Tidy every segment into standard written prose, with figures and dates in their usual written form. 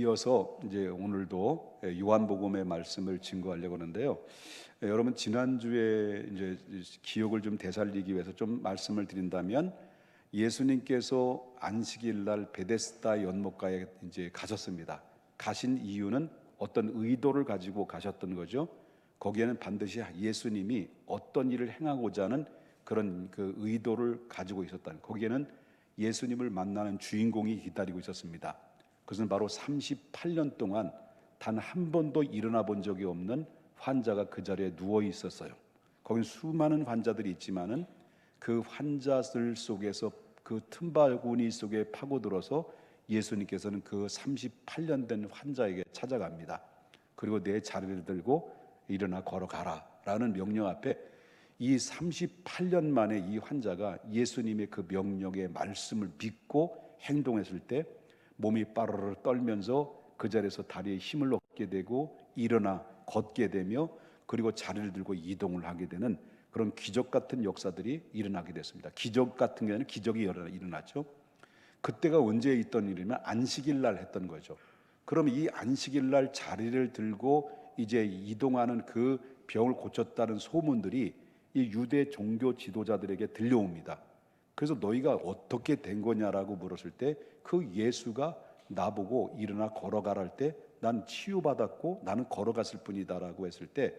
이어서 이제 오늘도 요한복음의 말씀을 증거하려고 하는데요. 여러분 지난주에 이제 기억을 좀 되살리기 위해서 좀 말씀을 드린다면, 예수님께서 안식일 날 베데스다 연못가에 이제 가셨습니다. 가신 이유는 어떤 의도를 가지고 가셨던 거죠. 거기에는 반드시 예수님이 어떤 일을 행하고자 하는 그런 그 의도를 가지고 있었다는, 거기에는 예수님을 만나는 주인공이 기다리고 있었습니다. 그것은 바로 38년 동안 단 한 번도 일어나 본 적이 없는 환자가 그 자리에 누워 있었어요. 거긴 수많은 환자들이 있지만은 그 환자들 속에서 그 틈바구니 속에 파고들어서 예수님께서는 그 38년 된 환자에게 찾아갑니다. 그리고 내 자리를 들고 일어나 걸어가라 라는 명령 앞에 이 38년 만에 이 환자가 예수님의 그 명령의 말씀을 믿고 행동했을 때 몸이 빠르르 떨면서 그 자리에서 다리에 힘을 얻게 되고 일어나 걷게 되며, 그리고 자리를 들고 이동을 하게 되는 그런 기적 같은 역사들이 일어나게 됐습니다. 기적 같은 게 아니라 기적이 일어났죠. 그때가 언제 있던 일이면 안식일 날 했던 거죠. 그럼 이 안식일 날 자리를 들고 이제 이동하는 그 병을 고쳤다는 소문들이 이 유대 종교 지도자들에게 들려옵니다. 그래서 너희가 어떻게 된 거냐라고 물었을 때, 그 예수가 나보고 일어나 걸어가라 할 때 난 치유받았고 나는 걸어갔을 뿐이다라고 했을 때,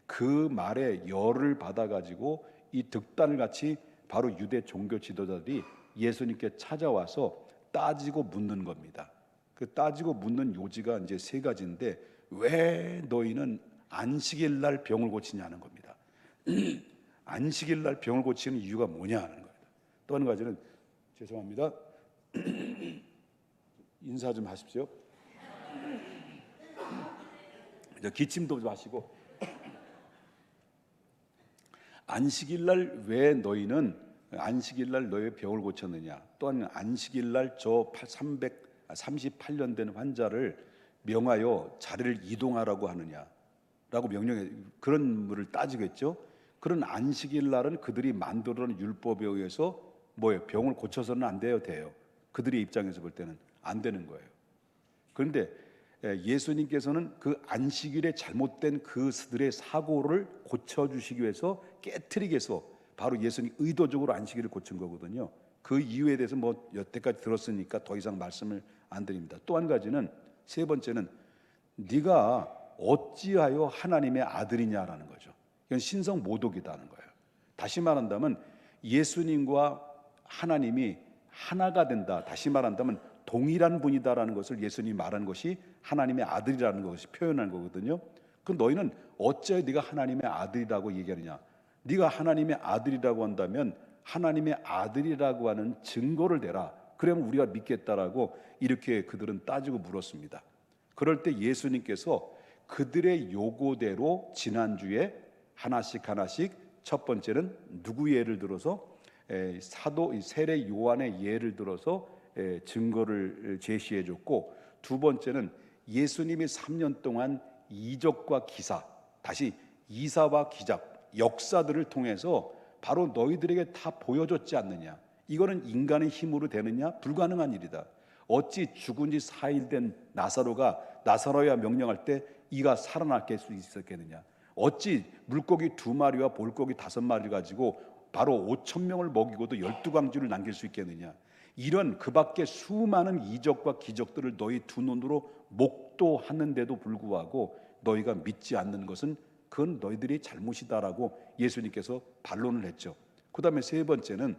그 말에 열을 받아가지고 이 득단을 같이 바로 유대 종교 지도자들이 예수님께 찾아와서 따지고 묻는 겁니다. 그 따지고 묻는 요지가 이제 세 가지인데, 왜 너희는 안식일 날 병을 고치냐는 겁니다. 안식일 날 병을 고치는 이유가 뭐냐 하는 겁니다. 또 한 가지는, 죄송합니다, 인사 좀 하십시오. 기침도 좀 하시고. 안식일 날 왜 너희는 안식일 날 너의 병을 고쳤느냐, 또한 안식일 날 저 338년 된 환자를 명하여 자리를 이동하라고 하느냐라고 명령해, 그런 물을 따지겠죠. 그런 안식일 날은 그들이 만들어낸 율법에 의해서 뭐예요? 병을 고쳐서는 안 돼요, 돼요? 그들의 입장에서 볼 때는 안 되는 거예요. 그런데 예수님께서는 그 안식일에 잘못된 그들의 사고를 고쳐주시기 위해서, 깨트리기 위해서 바로 예수님 의도적으로 안식일을 고친 거거든요. 그 이유에 대해서 뭐 여태까지 들었으니까 더 이상 말씀을 안 드립니다. 또 한 가지는, 세 번째는, 네가 어찌하여 하나님의 아들이냐라는 거죠. 이건 신성 모독이다는 거예요. 다시 말한다면 예수님과 하나님이 하나가 된다, 다시 말한다면 동일한 분이다라는 것을 예수님이 말한 것이 하나님의 아들이라는 것이 표현한 거거든요. 그럼 너희는 어찌하여 네가 하나님의 아들이라고 얘기하느냐? 네가 하나님의 아들이라고 한다면 하나님의 아들이라고 하는 증거를 대라. 그러면 우리가 믿겠다라고 이렇게 그들은 따지고 물었습니다. 그럴 때 예수님께서 그들의 요구대로 지난주에 하나씩 첫 번째는 누구 예를 들어서 사도 세례 요한의 예를 들어서 증거를 제시해 줬고, 두 번째는 예수님이 3년 동안 이적과 기사, 다시 이사와 기적, 역사들을 통해서 바로 너희들에게 다 보여줬지 않느냐. 이거는 인간의 힘으로 되느냐? 불가능한 일이다. 어찌 죽은 지 4일 된 나사로야 명령할 때 이가 살아날 수 있었겠느냐? 어찌 물고기 2마리와 볼고기 5마리를 가지고 바로 5,000명을 먹이고도 12광주를 남길 수 있겠느냐? 이런 그 밖에 수많은 이적과 기적들을 너희 두 눈으로 목도하는데도 불구하고 너희가 믿지 않는 것은 그건 너희들이 잘못이다라고 예수님께서 반론을 했죠. 그 다음에 세 번째는,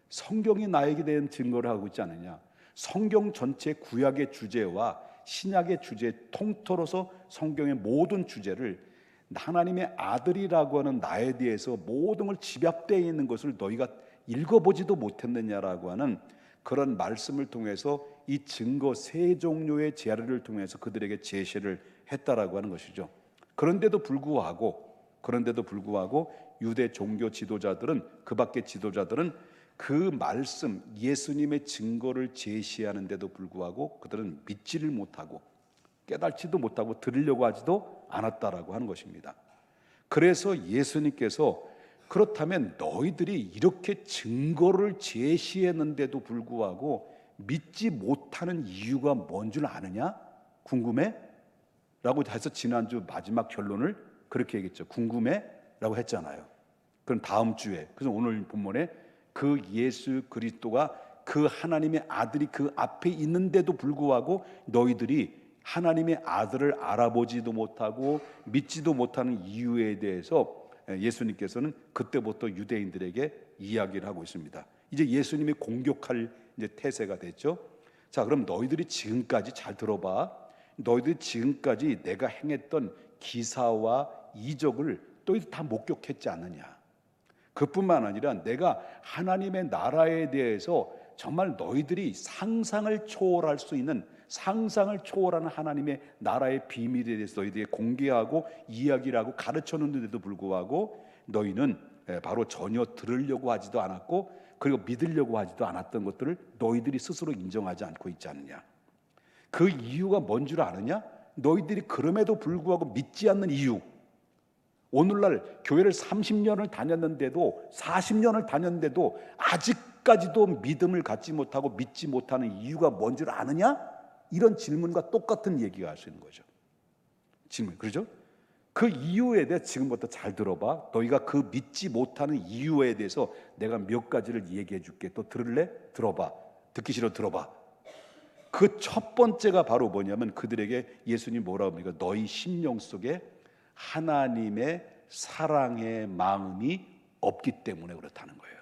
성경이 나에게 대한 증거를 하고 있지 않느냐. 성경 전체 구약의 주제와 신약의 주제 통틀어서 성경의 모든 주제를 하나님의 아들이라고 하는 나에 대해서 모든 걸 집약되어 있는 것을 너희가 읽어보지도 못했느냐라고 하는 그런 말씀을 통해서 이 증거 세 종류의 재료를 통해서 그들에게 제시를 했다라고 하는 것이죠. 그런데도 불구하고 유대 종교 지도자들은, 그 밖의 지도자들은 그 말씀 예수님의 증거를 제시하는데도 불구하고 그들은 믿지를 못하고 깨닫지도 못하고 들으려고 하지도 않았다라고 하는 것입니다. 그래서 예수님께서, 그렇다면 너희들이 이렇게 증거를 제시했는데도 불구하고 믿지 못하는 이유가 뭔 줄 아느냐? 궁금해? 라고 해서 지난주 마지막 결론을 그렇게 얘기했죠. 궁금해? 라고 했잖아요. 그럼 다음 주에, 그래서 오늘 본문에 그 예수 그리스도가 그 하나님의 아들이 그 앞에 있는데도 불구하고 너희들이 하나님의 아들을 알아보지도 못하고 믿지도 못하는 이유에 대해서 예수님께서는 그때부터 유대인들에게 이야기를 하고 있습니다. 이제 예수님이 공격할 이제 태세가 됐죠. 자, 그럼 너희들이 지금까지 잘 들어봐. 너희들이 지금까지 내가 행했던 기사와 이적을 너희들 다 목격했지 않느냐. 그뿐만 아니라 내가 하나님의 나라에 대해서 정말 너희들이 상상을 초월할 수 있는, 상상을 초월하는 하나님의 나라의 비밀에 대해서 너희들이 공개하고 이야기를 하고 가르쳤는데도 불구하고 너희는 바로 전혀 들으려고 하지도 않았고, 그리고 믿으려고 하지도 않았던 것들을 너희들이 스스로 인정하지 않고 있지 않느냐. 그 이유가 뭔 줄 아느냐? 너희들이 그럼에도 불구하고 믿지 않는 이유. 오늘날 교회를 30년을 다녔는데도, 40년을 다녔는데도 아직까지도 믿음을 갖지 못하고 믿지 못하는 이유가 뭔 줄 아느냐? 이런 질문과 똑같은 얘기가 할 수 있는 거죠. 질문, 그렇죠? 그 이유에 대해 지금부터 잘 들어봐. 너희가 그 믿지 못하는 이유에 대해서 내가 몇 가지를 얘기해 줄게. 또 들을래? 들어봐. 듣기 싫어? 들어봐. 그 첫 번째가 바로 뭐냐면 그들에게 예수님이 뭐라고 합니까? 너희 심령 속에 하나님의 사랑의 마음이 없기 때문에 그렇다는 거예요.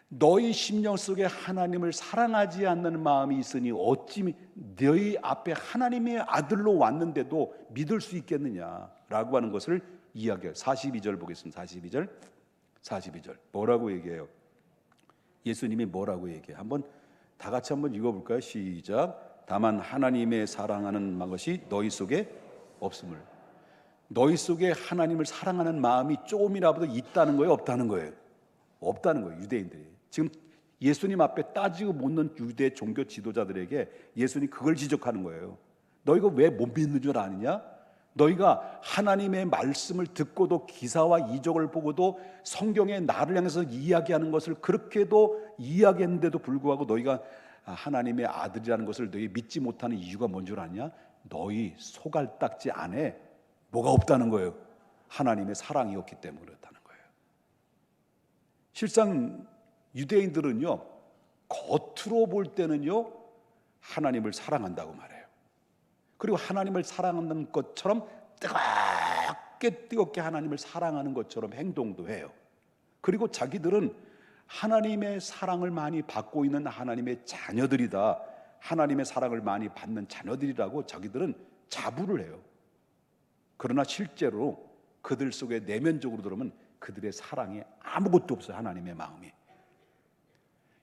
너희 심령 속에 하나님을 사랑하지 않는 마음이 있으니 어찌 너희 앞에 하나님의 아들로 왔는데도 믿을 수 있겠느냐라고 하는 것을 이야기해요. 42절 보겠습니다. 42절 뭐라고 얘기해요? 예수님이 뭐라고 얘기해요? 한번 다 같이 한번 읽어볼까요? 시작. 다만 하나님의 사랑하는 것이 너희 속에 없음을. 너희 속에 하나님을 사랑하는 마음이 조금이라도 있다는 거예요? 없다는 거예요? 없다는 거예요. 유대인들이 지금 예수님 앞에 따지고 묻는 유대 종교 지도자들에게 예수님이 그걸 지적하는 거예요. 너희가 왜 못 믿는 줄 아느냐? 너희가 하나님의 말씀을 듣고도 기사와 이적을 보고도 성경에 나를 향해서 이야기하는 것을 그렇게도 이야기했는데도 불구하고 너희가 하나님의 아들이라는 것을 너희 믿지 못하는 이유가 뭔 줄 아냐? 너희 소갈딱지 안에 뭐가 없다는 거예요? 하나님의 사랑이 없기 때문에 그렇다는 거예요. 실상 유대인들은요, 겉으로 볼 때는요 하나님을 사랑한다고 말해요. 그리고 하나님을 사랑하는 것처럼 뜨겁게 하나님을 사랑하는 것처럼 행동도 해요. 그리고 자기들은 하나님의 사랑을 많이 받고 있는 하나님의 자녀들이다, 하나님의 사랑을 많이 받는 자녀들이라고 자기들은 자부를 해요. 그러나 실제로 그들 속에 내면적으로 들으면 그들의 사랑에 아무것도 없어요. 하나님의 마음이.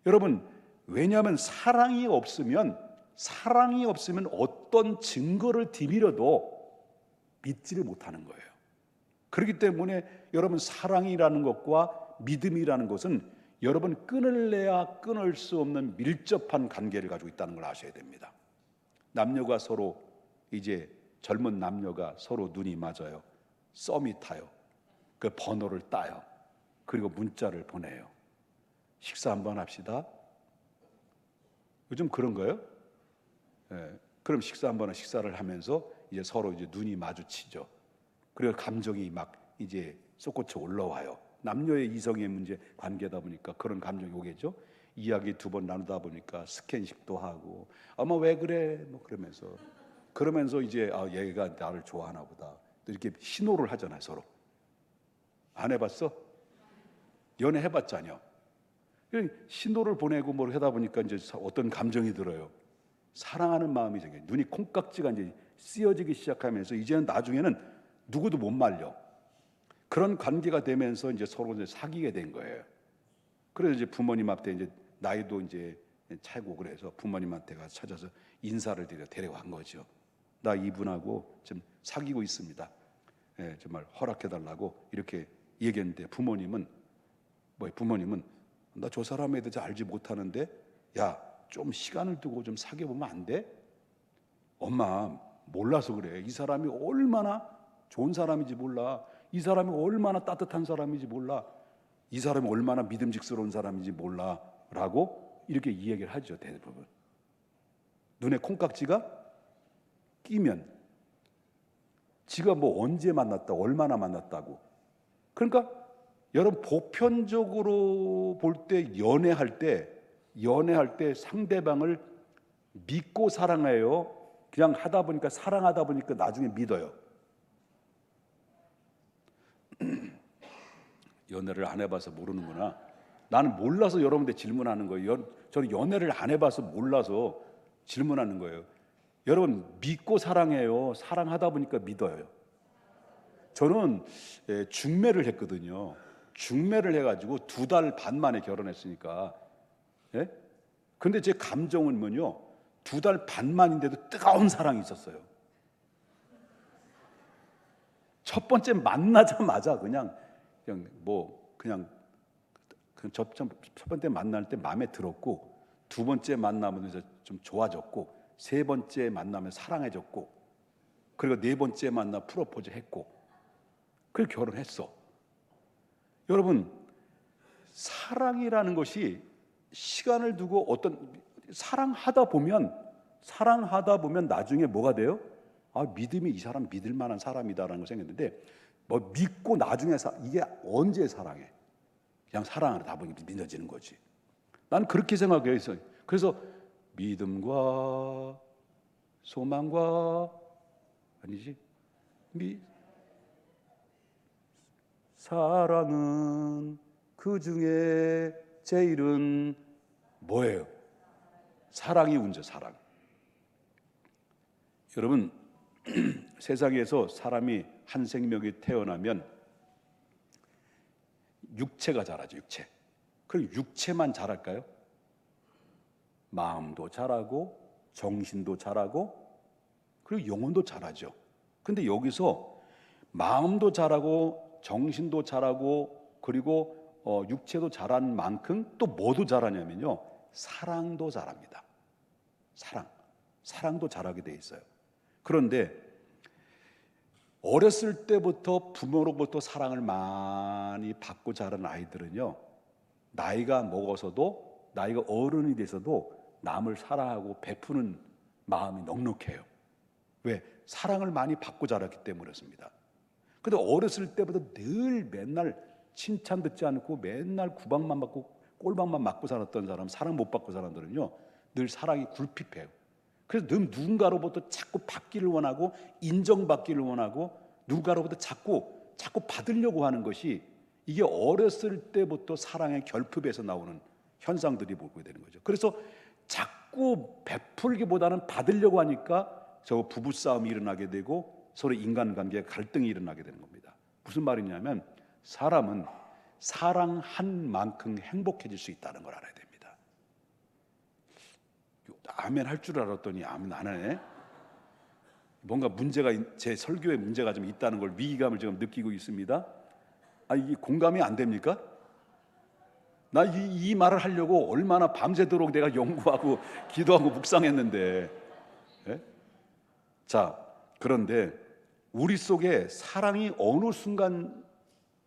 여러분, 왜냐하면 사랑이 없으면 어떤 증거를 뒤밀어도 믿지를 못하는 거예요. 그렇기 때문에 여러분, 사랑이라는 것과 믿음이라는 것은 여러분 끊을래야 끊을 수 없는 밀접한 관계를 가지고 있다는 걸 아셔야 됩니다. 남녀가 서로, 이제 젊은 남녀가 서로 눈이 맞아요. 썸이 타요. 그 번호를 따요. 그리고 문자를 보내요. 식사 한번 합시다. 요즘 그런 거예요? 예, 그럼 식사를 하면서 이제 서로 이제 눈이 마주치죠. 그리고 감정이 막 이제 솟구쳐 올라와요. 남녀의 이성의 문제 관계다 보니까 그런 감정이 오겠죠. 이야기 두 번 나누다 보니까 스킨십도 하고, 어머 왜 그래? 뭐 그러면서 이제 얘가 나를 좋아하나 보다. 이렇게 신호를 하잖아요, 서로. 안 해봤어? 연애 해봤잖아요. 신호를 보내고 뭘 하다 보니까 이제 어떤 감정이 들어요. 사랑하는 마음이 생겨요. 눈이 콩깍지가 이제 씌어지기 시작하면서 이제는 나중에는 누구도 못 말려. 그런 관계가 되면서 이제 서로 이제 사귀게 된 거예요. 그래서 이제 부모님 앞에 이제 나이도 이제 차고 그래서 부모님한테 가서 찾아서 인사를 드려 데려간 거죠. 나 이분하고 지금 사귀고 있습니다. 예, 정말 허락해달라고 이렇게 얘기했는데 부모님은 나 저 사람에 대해서 알지 못하는데 야, 좀 시간을 두고 좀 사귀어보면 안 돼? 엄마 몰라서 그래. 이 사람이 얼마나 좋은 사람인지 몰라. 이 사람이 얼마나 따뜻한 사람인지 몰라. 이 사람이 얼마나 믿음직스러운 사람인지 몰라 라고 이렇게 이야기를 하죠. 대부분 눈에 콩깍지가 끼면 지가 뭐 언제 만났다, 얼마나 만났다고. 그러니까 여러분 보편적으로 볼 때 연애할 때 상대방을 믿고 사랑해요? 그냥 사랑하다 보니까 나중에 믿어요? 연애를 안 해봐서 모르는구나. 나는 몰라서 여러분들 질문하는 거예요. 저는 연애를 안 해봐서 몰라서 질문하는 거예요. 여러분 믿고 사랑해요? 사랑하다 보니까 믿어요? 저는 중매를 했거든요. 중매를 해가지고 2달 반 만에 결혼했으니까. 예? 근데 제 감정은 뭐요? 2달 반 만인데도 뜨거운 사랑이 있었어요. 첫 번째 만나자마자 그냥 첫 번째 만날 때 마음에 들었고, 2번째 만나면서 좀 좋아졌고, 3번째 만나면 사랑해졌고, 그리고 4번째 만나 프로포즈 했고, 그리고 결혼했어. 여러분 사랑이라는 것이 시간을 두고 사랑하다 보면 나중에 뭐가 돼요? 믿음이 이 사람 믿을 만한 사람이다라는 걸 생겼는데, 뭐 믿고 나중에 이게 언제 사랑해? 그냥 사랑하다 보니 믿어지는 거지. 나는 그렇게 생각해요. 그래서 믿음과 소망과 사랑은 그 중에 제일은 뭐예요? 사랑이 운죠. 사랑. 여러분 세상에서 사람이 한 생명이 태어나면 육체가 자라죠. 그럼 육체만 자랄까요? 마음도 자라고 정신도 자라고 그리고 영혼도 자라죠. 근데 여기서 마음도 자라고 정신도 자라고 그리고 육체도 자란 만큼 또 뭐도 자라냐면요, 사랑도 자랍니다. 사랑도 자라게 돼 있어요. 그런데 어렸을 때부터 부모로부터 사랑을 많이 받고 자란 아이들은요, 나이가 먹어서도, 나이가 어른이 돼서도 남을 사랑하고 베푸는 마음이 넉넉해요. 왜? 사랑을 많이 받고 자랐기 때문에 그렇습니다. 근데 어렸을 때부터 늘 맨날 칭찬 듣지 않고 맨날 구박만 받고 꼴박만 맞고 살았던 사람, 사랑 못 받고 사람들은요, 늘 사랑이 굴핍해요. 그래서 늘 누군가로부터 자꾸 받기를 원하고 인정받기를 원하고 누군가로부터 자꾸 받으려고 하는 것이, 이게 어렸을 때부터 사랑의 결핍에서 나오는 현상들이 보게 되는 거죠. 그래서 자꾸 베풀기보다는 받으려고 하니까 저 부부싸움이 일어나게 되고 서로 인간관계에 갈등이 일어나게 되는 겁니다. 무슨 말이냐면 사람은 사랑한 만큼 행복해질 수 있다는 걸 알아야 됩니다. 아멘 할 줄 알았더니 아멘 안 하네. 뭔가 제 설교에 문제가 좀 있다는 걸, 위기감을 지금 느끼고 있습니다. 이게 공감이 안 됩니까? 나 이 말을 하려고 얼마나 밤새도록 내가 연구하고 기도하고 묵상했는데. 예? 자, 그런데 우리 속에 사랑이 어느 순간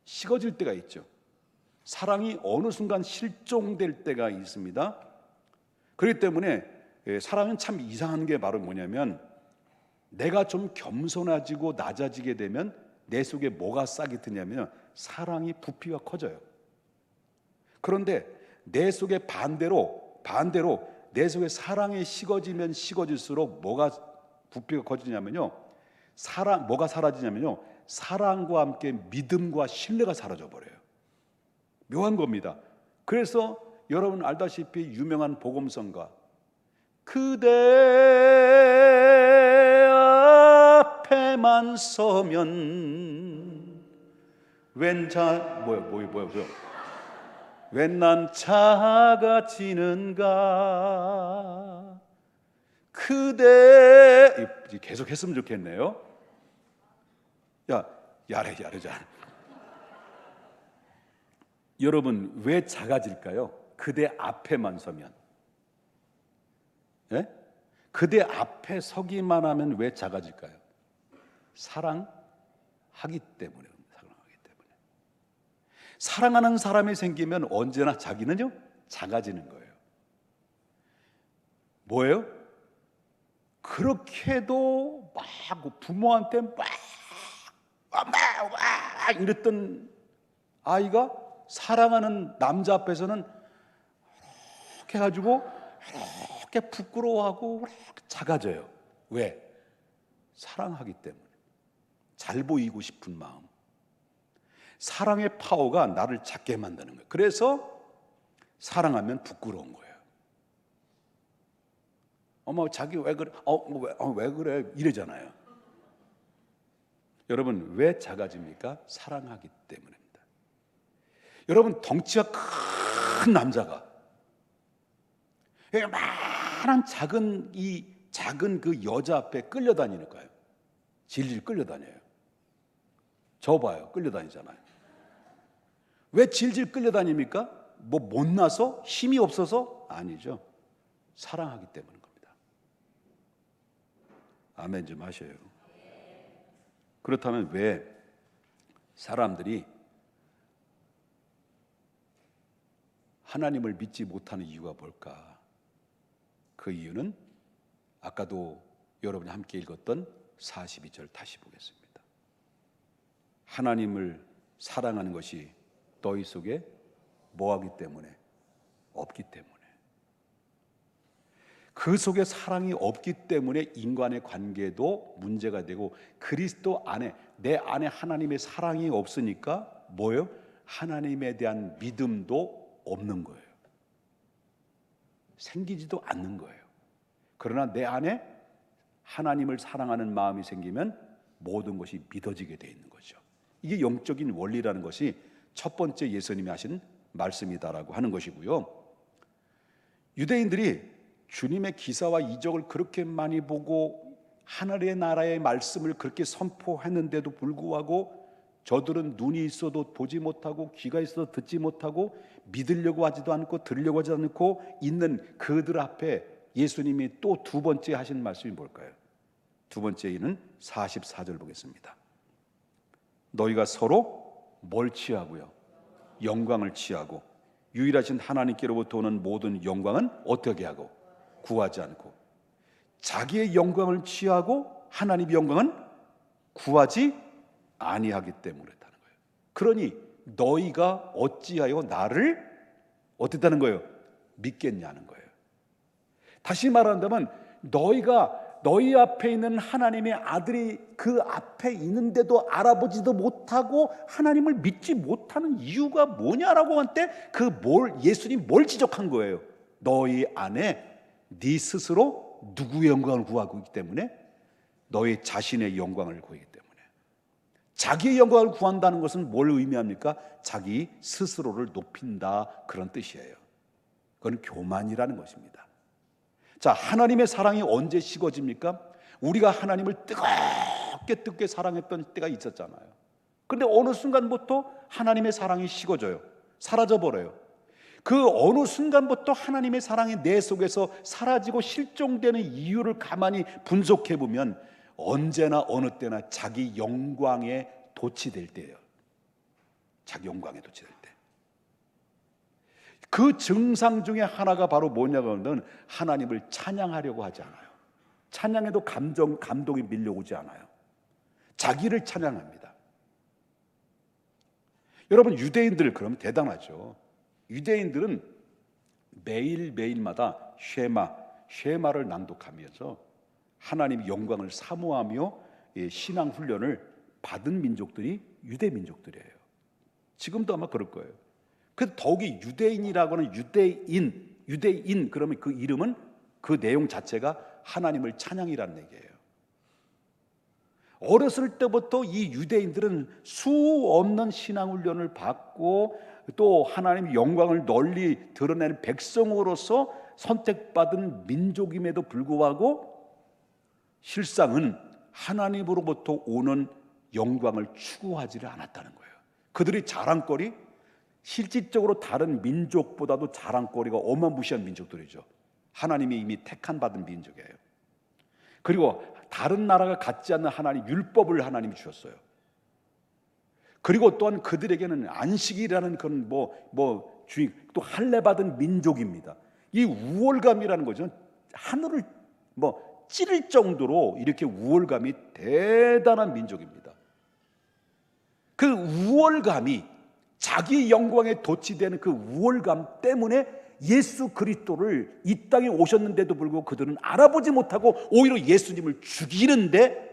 식어질 때가 있죠. 사랑이 어느 순간 실종될 때가 있습니다. 그렇기 때문에 사랑은 참 이상한 게 바로 뭐냐면, 내가 좀 겸손해지고 낮아지게 되면 내 속에 뭐가 싹이 트냐면 사랑이 부피가 커져요. 그런데 내 속에 반대로 내 속에 사랑이 식어지면 식어질수록 뭐가 부피가 커지냐면요, 뭐가 사라지냐면요, 사랑과 함께 믿음과 신뢰가 사라져 버려요. 묘한 겁니다. 그래서 여러분 알다시피 유명한 복음성가, 그대 앞에만 서면 웬 난 작아지는가, 그대 계속 했으면 좋겠네요. 야래. 여러분 왜 작아질까요? 그대 앞에만 서면. 예? 그대 앞에 서기만 하면 왜 작아질까요? 사랑하기 때문에. 사랑하는 사람이 생기면 언제나 자기는요 작아지는 거예요. 뭐예요? 그렇게도 막 부모한테 막 이랬던 아이가 사랑하는 남자 앞에서는 이렇게 해가지고 이렇게 부끄러워하고 이렇게 작아져요. 왜? 사랑하기 때문에. 잘 보이고 싶은 마음. 사랑의 파워가 나를 작게 만드는 거예요. 그래서 사랑하면 부끄러운 거예요. 어머, 자기 왜 그래? 왜 그래? 이러잖아요. 여러분, 왜 작아집니까? 사랑하기 때문입니다. 여러분, 덩치가 큰 남자가 많은 작은 그 여자 앞에 끌려다니는 거예요. 질질 끌려다녀요. 저 봐요, 끌려다니잖아요. 왜 질질 끌려다닙니까? 뭐 못나서? 힘이 없어서? 아니죠. 사랑하기 때문인 겁니다. 아멘 좀 하셔요. 그렇다면 왜 사람들이 하나님을 믿지 못하는 이유가 뭘까? 그 이유는 아까도 여러분이 함께 읽었던 42절 다시 보겠습니다. 하나님을 사랑하는 것이 너희 속에 뭐하기 때문에? 없기 때문에. 그 속에 사랑이 없기 때문에 인간의 관계도 문제가 되고, 그리스도 안에, 내 안에 하나님의 사랑이 없으니까 뭐예요? 하나님에 대한 믿음도 없는 거예요. 생기지도 않는 거예요. 그러나 내 안에 하나님을 사랑하는 마음이 생기면 모든 것이 믿어지게 돼 있는 거죠. 이게 영적인 원리라는 것이 첫 번째 예수님이 하신 말씀이다라고 하는 것이고요. 유대인들이 주님의 기사와 이적을 그렇게 많이 보고 하늘의 나라의 말씀을 그렇게 선포했는데도 불구하고 저들은 눈이 있어도 보지 못하고 귀가 있어도 듣지 못하고 믿으려고 하지도 않고 들으려고 하지 않고 있는 그들 앞에 예수님이 또 두 번째 하신 말씀이 뭘까요? 두 번째는 44절 보겠습니다. 너희가 서로 뭘 취하고요? 영광을 취하고 유일하신 하나님께로부터 오는 모든 영광은 어떻게 하고? 구하지 않고. 자기의 영광을 취하고 하나님의 영광은 구하지 아니하기 때문에 그렇다는 거예요. 그러니 너희가 어찌하여 나를 어떻다는 거예요? 믿겠냐는 거예요. 다시 말한다면 너희가 너희 앞에 있는 하나님의 아들이 그 앞에 있는데도 알아보지도 못하고 하나님을 믿지 못하는 이유가 뭐냐라고 할 때 예수님 뭘 지적한 거예요? 너희 안에 네 스스로 누구의 영광을 구하고 있기 때문에? 너희 자신의 영광을 구하기 때문에. 자기의 영광을 구한다는 것은 뭘 의미합니까? 자기 스스로를 높인다, 그런 뜻이에요. 그건 교만이라는 것입니다. 자, 하나님의 사랑이 언제 식어집니까? 우리가 하나님을 뜨겁게 사랑했던 때가 있었잖아요. 그런데 어느 순간부터 하나님의 사랑이 식어져요. 사라져버려요. 그 어느 순간부터 하나님의 사랑이 내 속에서 사라지고 실종되는 이유를 가만히 분석해 보면 언제나 어느 때나 자기 영광에 도취될 때예요. 자기 영광에 도취될 때. 그 증상 중에 하나가 바로 뭐냐고 하면 하나님을 찬양하려고 하지 않아요. 찬양해도 감동이 밀려오지 않아요. 자기를 찬양합니다. 여러분, 유대인들 그러면 대단하죠. 유대인들은 매일매일마다 쉐마를 낭독하면서 하나님의 영광을 사모하며 신앙 훈련을 받은 민족들이 유대 민족들이에요. 지금도 아마 그럴 거예요. 그래서 더욱이 유대인이라고 하는 유대인 그러면 그 이름은 그 내용 자체가 하나님을 찬양이라는 얘기예요. 어렸을 때부터 이 유대인들은 수 없는 신앙 훈련을 받고 또 하나님의 영광을 널리 드러내는 백성으로서 선택받은 민족임에도 불구하고 실상은 하나님으로부터 오는 영광을 추구하지를 않았다는 거예요. 그들의 자랑거리, 실질적으로 다른 민족보다도 자랑거리가 어마무시한 민족들이죠. 하나님이 이미 택한 받은 민족이에요. 그리고 다른 나라가 갖지 않는 하나님 율법을 하나님이 주셨어요. 그리고 또한 그들에게는 안식이라는 그런 또 할례 받은 민족입니다. 이 우월감이라는 거죠. 하늘을 찌를 정도로 이렇게 우월감이 대단한 민족입니다. 그 우월감이, 자기 영광에 도취되는 그 우월감 때문에 예수 그리스도를 이 땅에 오셨는데도 불구하고 그들은 알아보지 못하고 오히려 예수님을 죽이는데,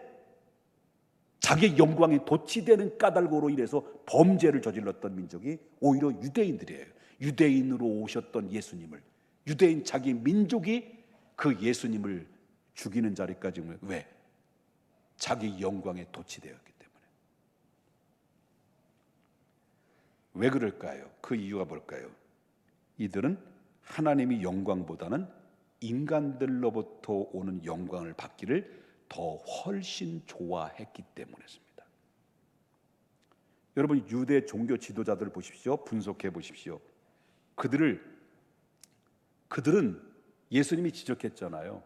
자기 영광에 도취되는 까닭으로 인해서 범죄를 저질렀던 민족이 오히려 유대인들이에요. 유대인으로 오셨던 예수님을, 유대인 자기 민족이 그 예수님을 죽이는 자리까지. 왜? 자기 영광에 도취되었기 때문에. 왜 그럴까요? 그 이유가 뭘까요? 이들은 하나님의 영광보다는 인간들로부터 오는 영광을 받기를 더 훨씬 좋아했기 때문이었습니다. 여러분, 유대 종교 지도자들을 보십시오. 분석해 보십시오. 그들은 예수님이 지적했잖아요.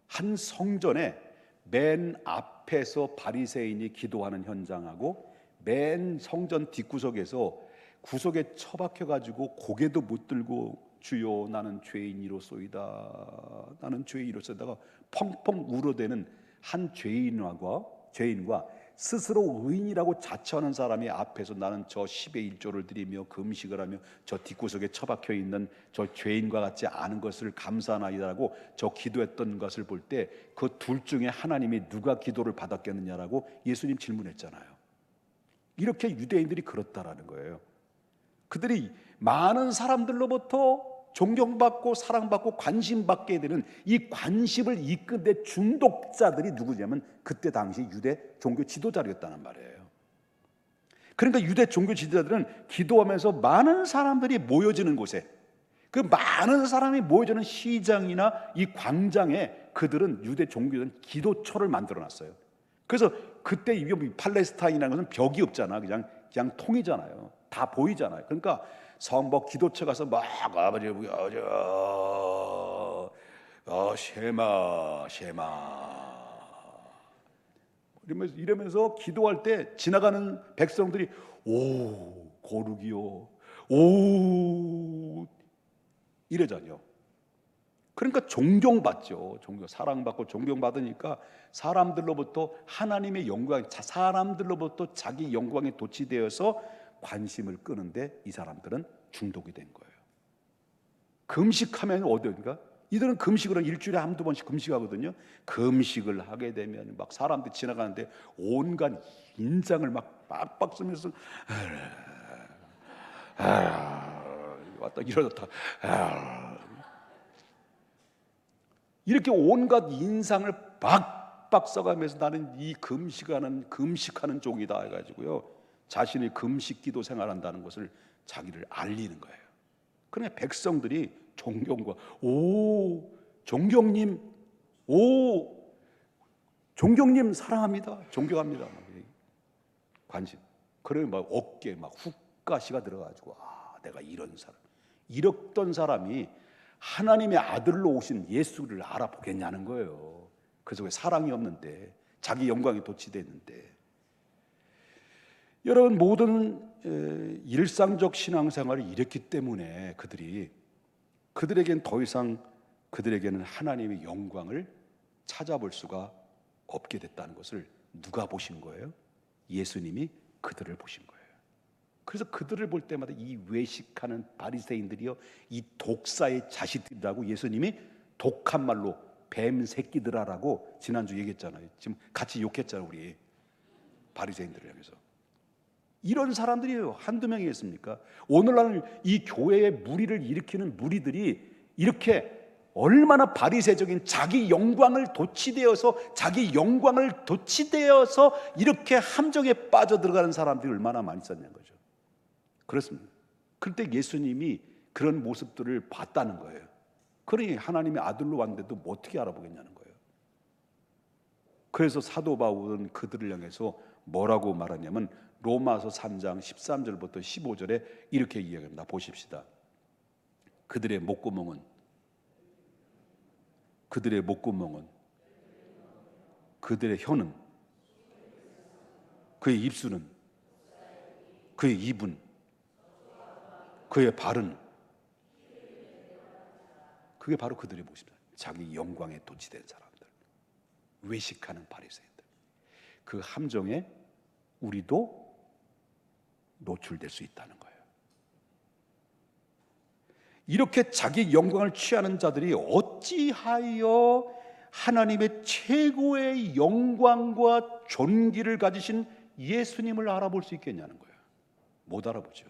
한 성전에 맨 앞에서 바리새인이 기도하는 현장하고 맨 성전 뒷구석에서 구석에 처박혀 가지고 고개도 못 들고 주여 나는 죄인이로소이다, 나는 죄인이로소이다가 펑펑 울어대는 한 죄인과 스스로 의인이라고 자처하는 사람이 앞에서 나는 저 10의 1조를 드리며 금식을 하며 저 뒷구석에 처박혀 있는 저 죄인과 같지 않은 것을 감사하나이다라고 저 기도했던 것을 볼 때 그 둘 중에 하나님이 누가 기도를 받았겠느냐라고 예수님 질문했잖아요. 이렇게 유대인들이 그렇다라는 거예요. 그들이 많은 사람들로부터 존경받고 사랑받고 관심받게 되는 이 관심을 이끈 중독자들이 누구냐면 그때 당시 유대 종교 지도자였다는 말이에요. 그러니까 유대 종교 지도자들은 기도하면서 많은 사람들이 모여지는 곳에, 그 많은 사람이 모여지는 시장이나 이 광장에 그들은 유대 종교들은 기도처를 만들어놨어요. 그래서 그때 이 팔레스타인이라는 것은 벽이 없잖아. 그냥 통이잖아요. 다 보이잖아요. 그러니까 성막 기도처 가서 막 아버지 쉐마 이러면서 기도할 때 지나가는 백성들이 오 거룩이요 오 이러잖아요. 그러니까 존경받죠. 사랑받고 존경받으니까 사람들로부터 하나님의 영광, 사람들로부터 자기 영광에 도취되어서 관심을 끄는데 이 사람들은 중독이 된 거예요. 금식하면 어디인가? 이들은 금식을 일주일에 한두 번씩 금식하거든요. 금식을 하게 되면 막 사람들 지나가는데 온갖 인상을 막 빡빡 쓰면서 왔다 이러다 이렇게 온갖 인상을 박박 써가면서 나는 이 금식하는 종이다 해가지고요. 자신이 금식기도 생활한다는 것을 자기를 알리는 거예요. 그러나 백성들이 존경과 존경님 사랑합니다, 존경합니다, 관심. 그러면 막 어깨에 막 훅가시가 들어가지고 내가 이랬던 사람이 하나님의 아들로 오신 예수를 알아보겠냐는 거예요. 그래서 왜 사랑이 없는데, 자기 영광에 도취됐는데. 여러분, 모든 일상적 신앙생활이 이랬기 때문에 그들에겐 더 이상 그들에게는 하나님의 영광을 찾아볼 수가 없게 됐다는 것을 누가 보신 거예요? 예수님이 그들을 보신 거예요. 그래서 그들을 볼 때마다 이 외식하는 바리새인들이요, 이 독사의 자식들이라고 예수님이 독한 말로 뱀 새끼들아라고 지난주 얘기했잖아요. 지금 같이 욕했잖아요, 우리 바리새인들을 향해서. 이런 사람들이 한두 명이겠습니까? 오늘날 이 교회의 무리를 일으키는 무리들이 이렇게 얼마나 바리새적인 자기 영광을 도취되어서 이렇게 함정에 빠져들어가는 사람들이 얼마나 많이 있었냐는 거죠. 그렇습니다. 그때 예수님이 그런 모습들을 봤다는 거예요. 그러니 하나님의 아들로 왔는데도 뭐 어떻게 알아보겠냐는 거예요. 그래서 사도 바울은 그들을 향해서 뭐라고 말하냐면 로마서 3장 13절부터 15절에 이렇게 이야기합니다. 보십시다. 그들의 목구멍은 그들의 혀는 그의 입술은 그의 입은 그의 발은 그게 바로 그들의 모습입니다. 자기 영광에 도취된 사람들. 외식하는 바리새인들. 그 함정에 우리도 노출될 수 있다는 거예요. 이렇게 자기 영광을 취하는 자들이 어찌하여 하나님의 최고의 영광과 존귀를 가지신 예수님을 알아볼 수 있겠냐는 거예요. 못 알아보죠.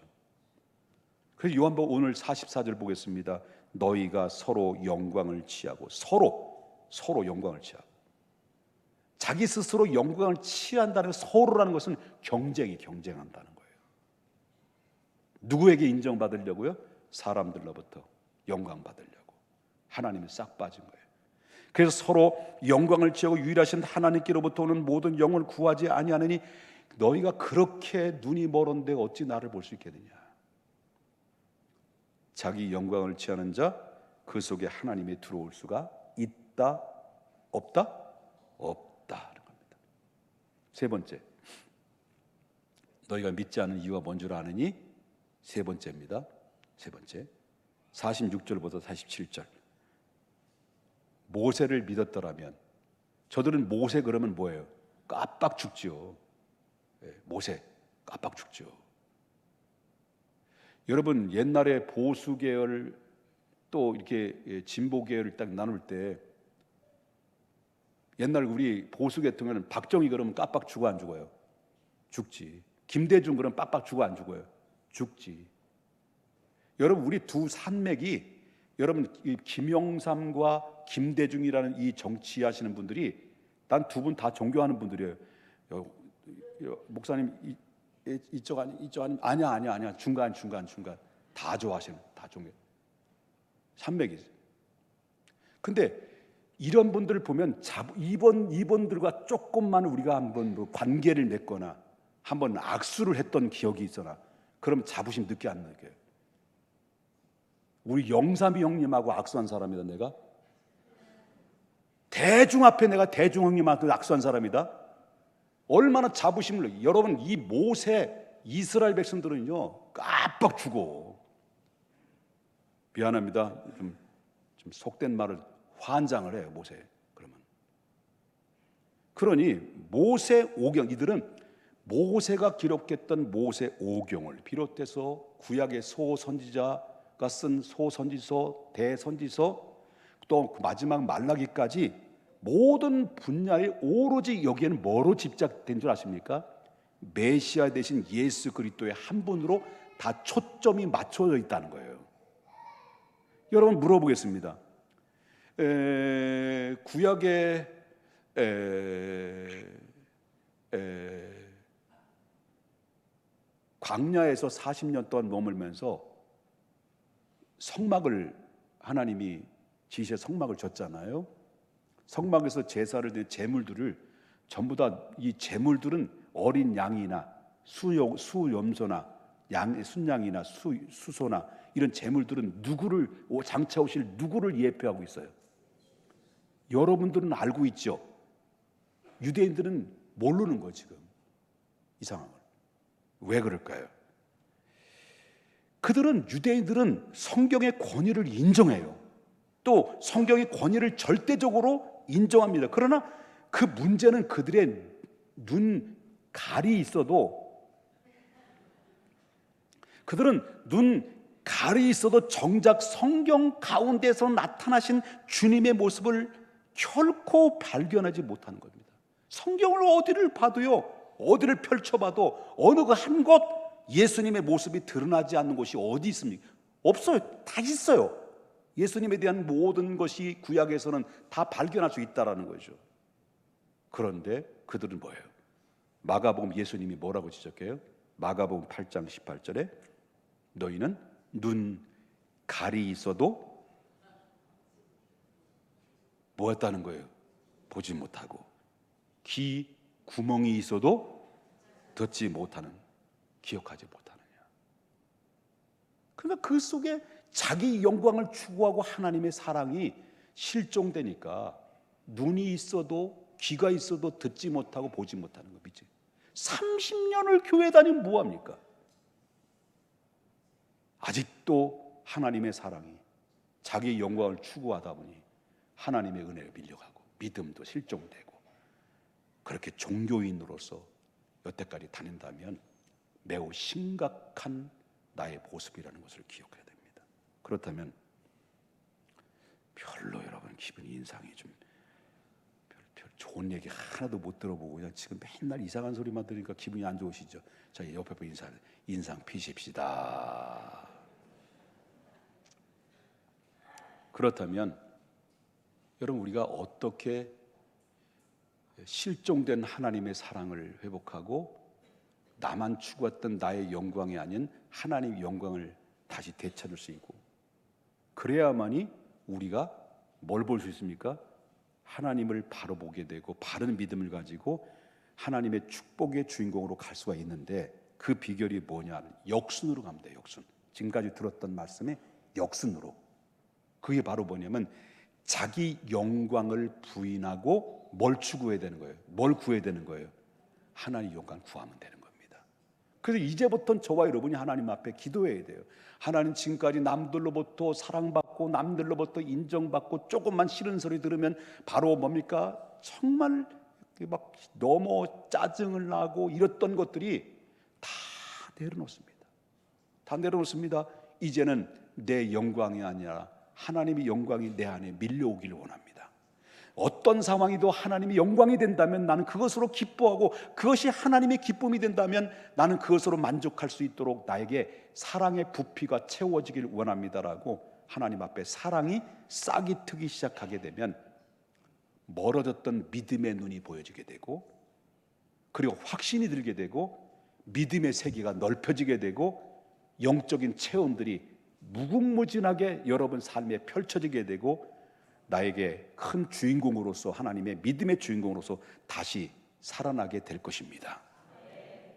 그래서 요한복음 오늘 44절 보겠습니다. 너희가 서로 영광을 취하고 서로 영광을 취하고. 자기 스스로 영광을 취한다는 서로라는 것은 경쟁한다는 거예요. 누구에게 인정받으려고요? 사람들로부터 영광 받으려고. 하나님은 싹 빠진 거예요. 그래서 서로 영광을 취하고 유일하신 하나님께로부터 오는 모든 영을 구하지 아니하느니 너희가 그렇게 눈이 멀었는데 어찌 나를 볼 수 있겠느냐. 자기 영광을 취하는 자, 그 속에 하나님이 들어올 수가 있다? 없다? 없다는 겁니다. 세 번째, 너희가 믿지 않는 이유가 뭔 줄 아느니? 세 번째입니다. 세 번째, 46절부터 47절. 모세를 믿었더라면, 저들은 모세 그러면 뭐예요? 깜빡 죽죠. 모세 깜빡 죽죠. 여러분, 옛날에 보수 계열 또 이렇게 진보 계열을 딱 나눌 때, 옛날 우리 보수 계통에는 박정희 그러면 깜빡 죽어 안 죽어요? 죽지. 김대중 그러면 빡빡 죽어 안 죽어요? 죽지. 여러분, 우리 두 산맥이, 여러분 이 김영삼과 김대중이라는 이 정치하시는 분들이, 난 두 분 다 존경하는 분들이에요. 목사님 이쪽 아니야 중간 다 좋아하시는, 다 존경. 산맥이지. 근데 이런 분들을 보면 이분들과 조금만 우리가 한번 뭐 관계를 맺거나 한번 악수를 했던 기억이 있어나, 그럼 자부심 늦게 안 느껴요. 우리 영삼이 형님하고 악수한 사람이다. 내가 대중 앞에 내가 대중 형님한테 악수한 사람이다. 얼마나 자부심을. 여러분, 이 모세 이스라엘 백성들은요 깜빡 죽어. 미안합니다. 좀 속된 말을 환장을 해요. 모세. 그러니 모세 오경, 이들은 모세가 기록했던 모세 오경을 비롯해서 구약의 소선지자가 쓴 소선지서, 대선지서, 또 마지막 말라기까지 모든 분야에 오로지 여기에는 뭐로 집착된 줄 아십니까? 메시아 대신 예수 그리스도의 한 분으로 다 초점이 맞춰져 있다는 거예요. 여러분, 물어보겠습니다. 구약의 광야에서 40년 동안 머물면서 성막을 하나님이 지시의 성막을 줬잖아요. 성막에서 제사를 드린 제물들을 전부 다, 이 제물들은 어린 양이나 수염소나 순양이나 수소나 이런 제물들은 누구를, 장차 오실 누구를 예표하고 있어요? 여러분들은 알고 있죠? 유대인들은 모르는 거. 지금 이 상황을. 왜 그럴까요? 유대인들은 성경의 권위를 인정해요. 또 성경의 권위를 절대적으로 인정합니다. 그러나 그 문제는 그들의 눈갈이 있어도, 그들은 눈갈이 있어도 정작 성경 가운데서 나타나신 주님의 모습을 결코 발견하지 못하는 겁니다. 성경을 어디를 봐도요, 어디를 펼쳐봐도 어느 그 한 곳 예수님의 모습이 드러나지 않는 곳이 어디 있습니까? 없어요. 다 있어요. 예수님에 대한 모든 것이 구약에서는 다 발견할 수 있다라는 거죠. 그런데 그들은 뭐예요? 마가복음 예수님이 뭐라고 지적해요? 마가복음 8장 18절에 너희는 눈갈이 있어도 뭐였다는 거예요? 보지 못하고, 귀 구멍이 있어도 듣지 못하는, 기억하지 못하느냐. 그러니까 그 속에 자기 영광을 추구하고 하나님의 사랑이 실종되니까 눈이 있어도, 귀가 있어도 듣지 못하고 보지 못하는 겁이지. 30년을 교회 다니면 뭐합니까? 아직도 하나님의 사랑이, 자기 영광을 추구하다 보니 하나님의 은혜를 밀려가고 믿음도 실종되고 그렇게 종교인으로서 여태까지 다닌다면 매우 심각한 나의 모습이라는 것을 기억해야 됩니다. 그렇다면 별로 여러분 기분이 인상이 좀 별 좋은 얘기 하나도 못 들어보고 그냥 지금 맨날 이상한 소리만 들으니까 기분이 안 좋으시죠? 자, 옆에 분 인상 피십시다. 그렇다면 여러분 우리가 어떻게 실종된 하나님의 사랑을 회복하고 나만 추구했던 나의 영광이 아닌 하나님의 영광을 다시 되찾을 수 있고, 그래야만이 우리가 뭘 볼 수 있습니까? 하나님을 바로 보게 되고 바른 믿음을 가지고 하나님의 축복의 주인공으로 갈 수가 있는데, 그 비결이 뭐냐? 역순으로 가면 돼요. 역순. 지금까지 들었던 말씀의 역순으로. 그게 바로 뭐냐면 자기 영광을 부인하고 뭘 추구해야 되는 거예요? 뭘 구해야 되는 거예요? 하나님 영광을 구하면 되는 겁니다. 그래서 이제부터는 저와 여러분이 하나님 앞에 기도해야 돼요. 하나님, 지금까지 남들로부터 사랑받고 남들로부터 인정받고 조금만 싫은 소리 들으면 바로 뭡니까? 정말 막 너무 짜증을 나고 이랬던 것들이 다 내려놓습니다. 다 내려놓습니다. 이제는 내 영광이 아니라 하나님의 영광이 내 안에 밀려오기를 원합니다. 어떤 상황이도 하나님의 영광이 된다면 나는 그것으로 기뻐하고, 그것이 하나님의 기쁨이 된다면 나는 그것으로 만족할 수 있도록 나에게 사랑의 부피가 채워지기를 원합니다라고 하나님 앞에 사랑이 싹이 트기 시작하게 되면 멀어졌던 믿음의 눈이 보여지게 되고, 그리고 확신이 들게 되고, 믿음의 세계가 넓혀지게 되고, 영적인 체험들이 무궁무진하게 여러분 삶에 펼쳐지게 되고, 나에게 큰 주인공으로서, 하나님의 믿음의 주인공으로서 다시 살아나게 될 것입니다.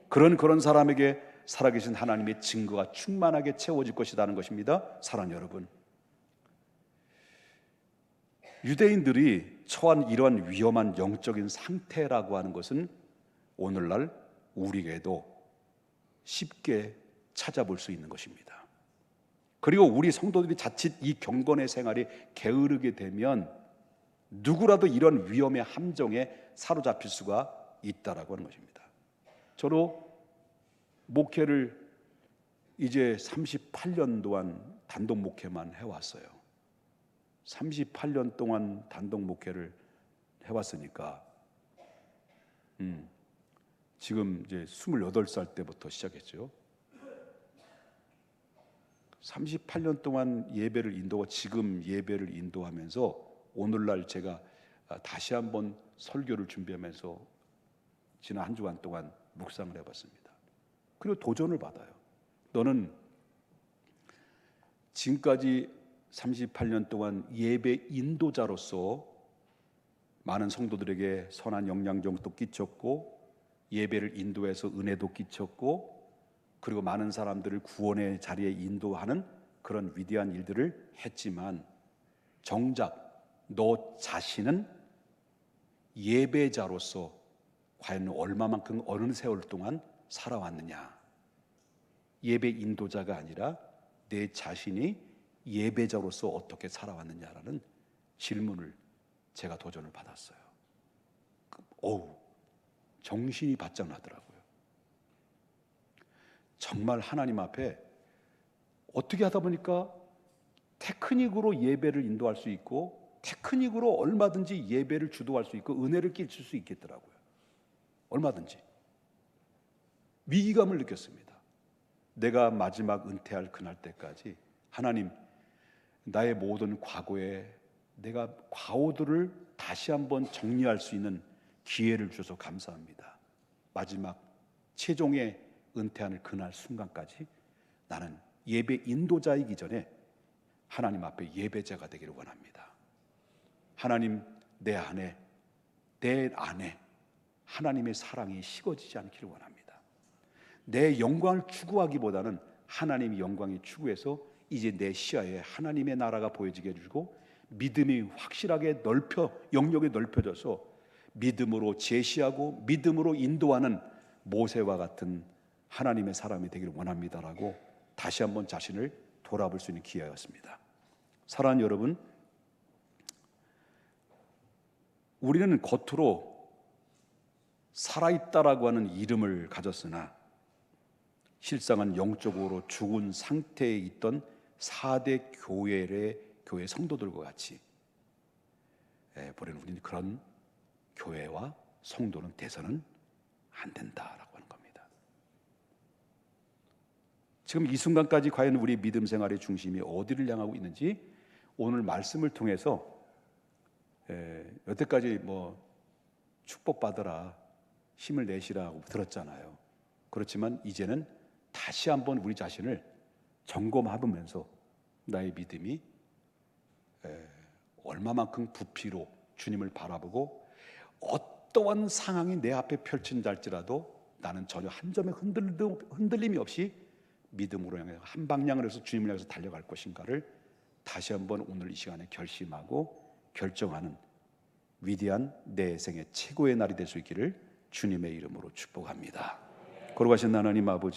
그런 사람에게 살아계신 하나님의 증거가 충만하게 채워질 것이라는 것입니다. 사랑하는 여러분, 유대인들이 처한 이러한 위험한 영적인 상태라고 하는 것은 오늘날 우리에게도 쉽게 찾아볼 수 있는 것입니다. 그리고 우리 성도들이 자칫 이 경건의 생활이 게으르게 되면 누구라도 이런 위험의 함정에 사로잡힐 수가 있다라고 하는 것입니다. 저도 목회를 이제 38년 동안 단독 목회만 해왔어요. 38년 동안 단독 목회를 해왔으니까 지금 이제 28살 때부터 시작했죠. 38년 동안 예배를 인도하고 지금 예배를 인도하면서 오늘날 제가 다시 한번 설교를 준비하면서 지난 한 주간 동안 묵상을 해봤습니다. 그리고 도전을 받아요. 너는 지금까지 38년 동안 예배 인도자로서 많은 성도들에게 선한 영향력도 끼쳤고, 예배를 인도해서 은혜도 끼쳤고, 그리고 많은 사람들을 구원의 자리에 인도하는 그런 위대한 일들을 했지만, 정작 너 자신은 예배자로서 과연 얼마만큼 어느 세월 동안 살아왔느냐? 예배 인도자가 아니라 내 자신이 예배자로서 어떻게 살아왔느냐라는 질문을 제가 도전을 받았어요. 정신이 바짝 나더라고요. 정말 하나님 앞에 어떻게 하다 보니까 테크닉으로 예배를 인도할 수 있고, 테크닉으로 얼마든지 예배를 주도할 수 있고, 은혜를 끼칠 수 있겠더라고요. 얼마든지. 위기감을 느꼈습니다. 내가 마지막 은퇴할 그날 때까지 하나님, 나의 모든 과거에 내가 과오들을 다시 한번 정리할 수 있는 기회를 주셔서 감사합니다. 마지막 최종의 은퇴하는 그날 순간까지 나는 예배 인도자이기 전에 하나님 앞에 예배자가 되기를 원합니다. 하나님, 내 안에 하나님의 사랑이 식어지지 않기를 원합니다. 내 영광을 추구하기보다는 하나님의 영광이 추구해서 이제 내 시야에 하나님의 나라가 보여지게 해주고, 믿음이 확실하게 영역이 넓혀져서 믿음으로 제시하고 믿음으로 인도하는 모세와 같은 하나님의 사람이 되기를 원합니다라고 다시 한번 자신을 돌아볼 수 있는 기회였습니다. 사랑하는 여러분, 우리는 겉으로 살아있다라고 하는 이름을 가졌으나 실상은 영적으로 죽은 상태에 있던 4대 교회 성도들과 같이 보려는 우리는 그런 교회와 성도는 돼서는 안 된다라고 하는 겁니다. 지금 이 순간까지 과연 우리 믿음 생활의 중심이 어디를 향하고 있는지 오늘 말씀을 통해서 여태까지 축복받으라, 힘을 내시라고 들었잖아요. 그렇지만 이제는 다시 한번 우리 자신을 점검하면서 나의 믿음이 얼마만큼 부피로 주님을 바라보고 어떠한 상황이 내 앞에 펼친다 할지라도 나는 전혀 한 점의 흔들림이 없이 믿음으로 향해 한 방향으로 해서 주님을 향해서 달려갈 것인가를 다시 한번 오늘 이 시간에 결심하고 결정하는 위대한 내 생의 최고의 날이 될 수 있기를 주님의 이름으로 축복합니다. 거룩하신 하나님 아버지,